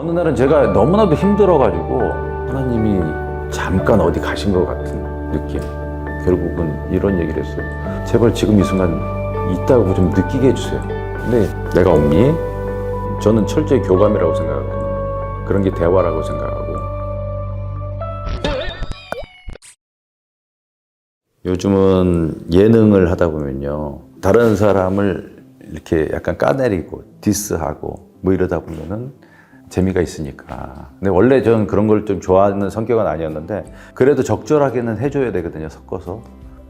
어느 날은 제가 너무나도 힘들어가지고 하나님이 잠깐 어디 가신 것 같은 느낌. 결국은 이런 얘기를 했어요. 제발 지금 이 순간 있다고 좀 느끼게 해주세요. 근데 내가 없니? 저는 철저히 교감이라고 생각하거든요. 그런 게 대화라고 생각하고. 요즘은 예능을 하다 보면요, 다른 사람을 이렇게 약간 까내리고 디스하고 뭐 이러다 보면은 재미가 있으니까. 근데 원래 저는 그런 걸 좀 좋아하는 성격은 아니었는데 그래도 적절하게는 해줘야 되거든요, 섞어서.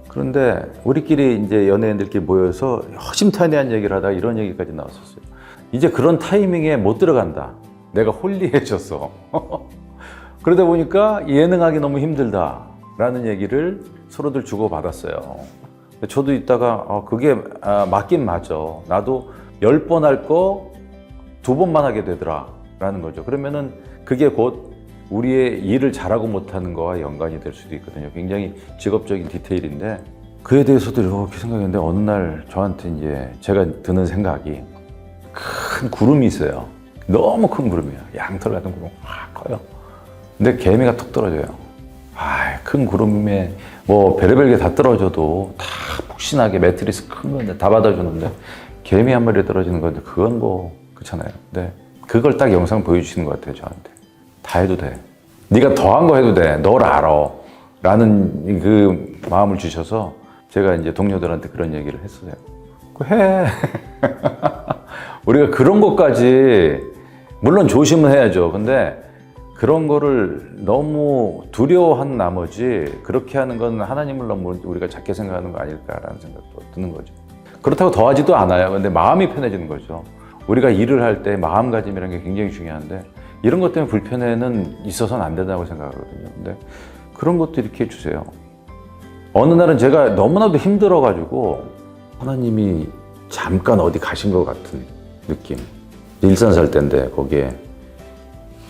그런데 우리끼리 이제 연예인들끼리 모여서 허심탄회한 얘기를 하다가 이런 얘기까지 나왔었어요. 이제 그런 타이밍에 못 들어간다. 내가 홀리해졌어. 그러다 보니까 예능하기 너무 힘들다라는 얘기를 서로들 주고받았어요. 저도 이따가 그게 맞긴 맞아. 나도 10번 할 거 2번만 하게 되더라 라는 거죠. 그러면은 그게 곧 우리의 일을 잘하고 못하는 거와 연관이 될 수도 있거든요. 굉장히 직업적인 디테일인데 그에 대해서도 이렇게 생각했는데 어느 날 저한테 이제 제가 드는 생각이, 큰 구름이 있어요. 너무 큰 구름이에요. 양털 같은 구름 확 커요. 근데 개미가 툭 떨어져요. 큰 구름에 뭐 별의별 게 다 떨어져도 다 푹신하게 매트리스 큰 건데 다 받아주는데 개미 한 마리 떨어지는 건데 그건 뭐 그렇잖아요. 근데 그걸 딱 영상 보여주시는 것 같아요. 저한테 다 해도 돼, 네가 더한 거 해도 돼, 널 알아 라는 그 마음을 주셔서 제가 이제 동료들한테 그런 얘기를 했어요. 해. 우리가 그런 것까지 물론 조심은 해야죠. 근데 그런 거를 너무 두려워한 나머지 그렇게 하는 건 하나님을 너무 우리가 작게 생각하는 거 아닐까라는 생각도 드는 거죠. 그렇다고 더하지도 않아요. 근데 마음이 편해지는 거죠. 우리가 일을 할 때 마음가짐이라는 게 굉장히 중요한데 이런 것 때문에 불편해는 있어서는 안 된다고 생각하거든요. 근데 그런 것도 이렇게 해주세요. 어느 날은 제가 너무나도 힘들어가지고 하나님이 잠깐 어디 가신 것 같은 느낌. 일산 살 때인데 거기에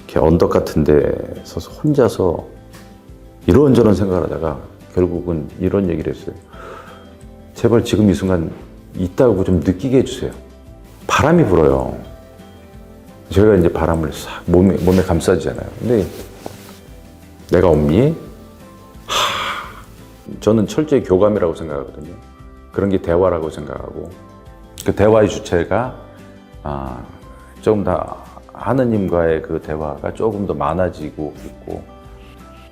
이렇게 언덕 같은 데 서서 혼자서 이런저런 생각을 하다가 결국은 이런 얘기를 했어요. 제발 지금 이 순간 있다고 좀 느끼게 해주세요. 바람이 불어요. 제가 이제 바람을 싹 몸에 감싸지잖아요. 근데 내가 없니? 저는 철저히 교감이라고 생각하거든요. 그런 게 대화라고 생각하고 그 대화의 주체가 조금 더 하느님과의 그 대화가 조금 더 많아지고 있고,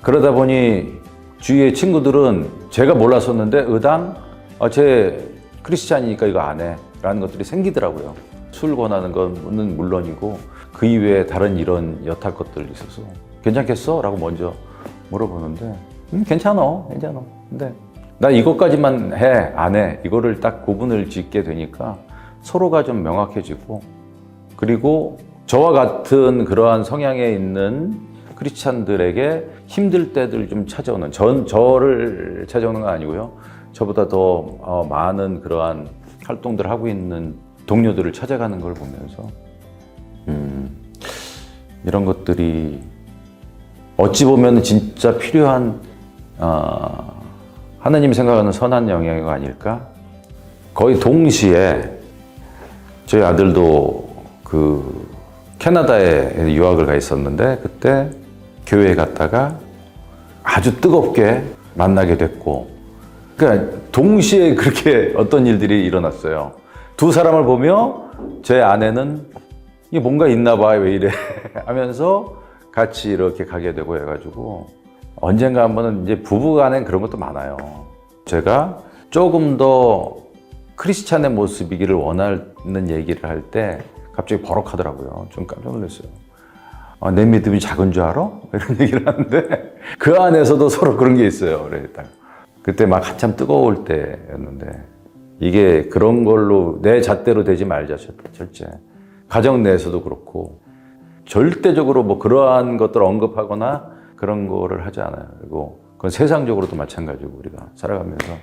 그러다 보니 주위의 친구들은 제가 몰랐었는데 의당 쟤 크리스찬이니까 이거 안 해 라는 것들이 생기더라고요. 술 권하는 거는 물론이고 그 이외에 다른 이런 여타 것들이 있어서 괜찮겠어? 라고 먼저 물어보는데 괜찮아. 근데 나 이것까지만 해, 안 해, 이거를 딱 구분을 짓게 되니까 서로가 좀 명확해지고, 그리고 저와 같은 그러한 성향에 있는 크리스찬들에게 힘들 때들 좀 찾아오는, 저를 찾아오는 건 아니고요. 저보다 더 많은 그러한 활동들을 하고 있는 동료들을 찾아가는 걸 보면서 이런 것들이 어찌 보면 진짜 필요한 하나님이 생각하는 선한 영향이 아닐까? 거의 동시에 저희 아들도 그 캐나다에 유학을 가 있었는데 그때 교회에 갔다가 아주 뜨겁게 만나게 됐고, 그러니까 동시에 그렇게 어떤 일들이 일어났어요. 두 사람을 보며 제 아내는 이게 뭔가 있나 봐, 왜 이래 하면서 같이 이렇게 가게 되고 해가지고 언젠가 한번은 이제 부부간엔 그런 것도 많아요. 제가 조금 더 크리스찬의 모습이기를 원하는 얘기를 할 때 갑자기 버럭하더라고요. 좀 깜짝 놀랐어요. 내 믿음이 작은 줄 알아? 이런 얘기를 하는데 그 안에서도 서로 그런 게 있어요. 그때 막 한참 뜨거울 때였는데 이게 그런 걸로 내 잣대로 되지 말자, 절제. 가정 내에서도 그렇고 절대적으로 뭐 그러한 것들을 언급하거나 그런 거를 하지 않아요. 그리고 그건 세상적으로도 마찬가지고 우리가 살아가면서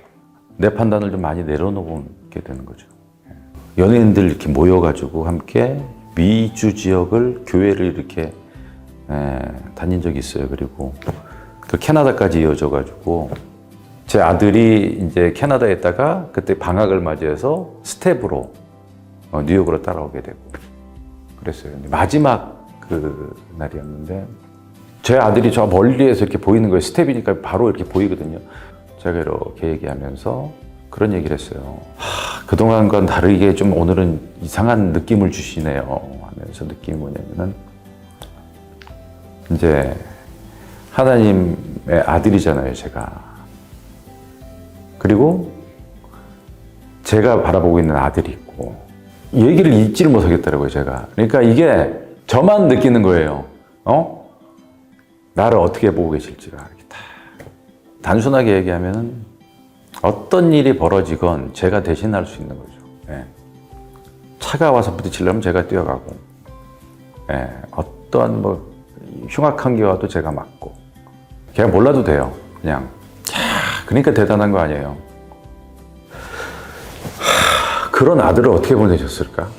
내 판단을 좀 많이 내려놓게 되는 거죠. 연예인들 이렇게 모여가지고 함께 미주 지역을 교회를 이렇게 다닌 적이 있어요. 그리고 그 캐나다까지 이어져가지고 제 아들이 이제 캐나다에 있다가 그때 방학을 맞이해서 스텝으로 뉴욕으로 따라오게 되고 그랬어요. 마지막 그 날이었는데 제 아들이 저 멀리에서 이렇게 보이는 거예요. 스텝이니까 바로 이렇게 보이거든요. 제가 이렇게 얘기하면서 그런 얘기를 했어요. 그동안과는 다르게 좀 오늘은 이상한 느낌을 주시네요 하면서 느낌이 뭐냐면은 이제 하나님의 아들이잖아요 제가. 그리고 제가 바라보고 있는 아들이 있고 얘기를 잊지를 못하겠더라고요 제가. 그러니까 이게 저만 느끼는 거예요. 나를 어떻게 보고 계실지가. 단순하게 얘기하면은 어떤 일이 벌어지건 제가 대신할 수 있는 거죠. 예. 차가 와서 부딪히려면 제가 뛰어가고, 예. 어떠한 뭐 흉악한 게 와도 제가 막고, 걔가 몰라도 돼요. 그냥. 그러니까 대단한 거 아니에요. 그런 아들을 어떻게 보내셨을까?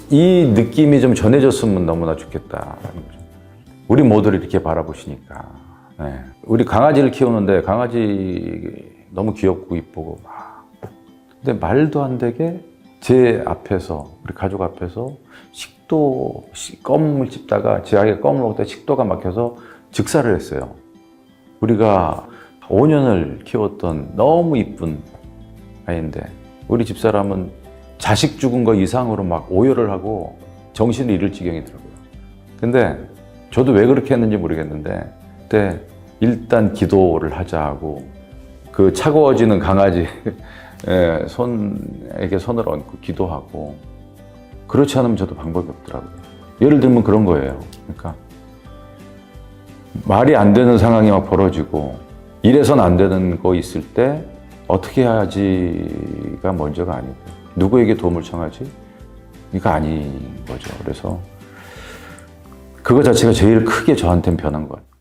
이 느낌이 좀 전해졌으면 너무나 좋겠다. 우리 모두를 이렇게 바라보시니까. 네. 우리 강아지를 키우는데 강아지 너무 귀엽고 이쁘고 막. 근데 말도 안 되게 제 앞에서, 우리 가족 앞에서 껌을 찝다가 제 아이가 껌을 먹다 식도가 막혀서 즉사를 했어요. 우리가 5년을 키웠던 너무 이쁜 아이인데 우리 집사람은 자식 죽은 거 이상으로 막 오열을 하고 정신을 잃을 지경이더라고요. 근데 저도 왜 그렇게 했는지 모르겠는데 그때 일단 기도를 하자 하고 그 차가워지는 강아지 손에게 손을 얹고 기도하고 그렇지 않으면 저도 방법이 없더라고요. 예를 들면 그런 거예요. 그러니까 말이 안 되는 상황이 막 벌어지고 이래선 안 되는 거 있을 때 어떻게 해야지가 먼저가 아니고 누구에게 도움을 청하지? 이거 아닌 거죠. 그래서 그거 자체가 제일 크게 저한테는 변한 것 같아요.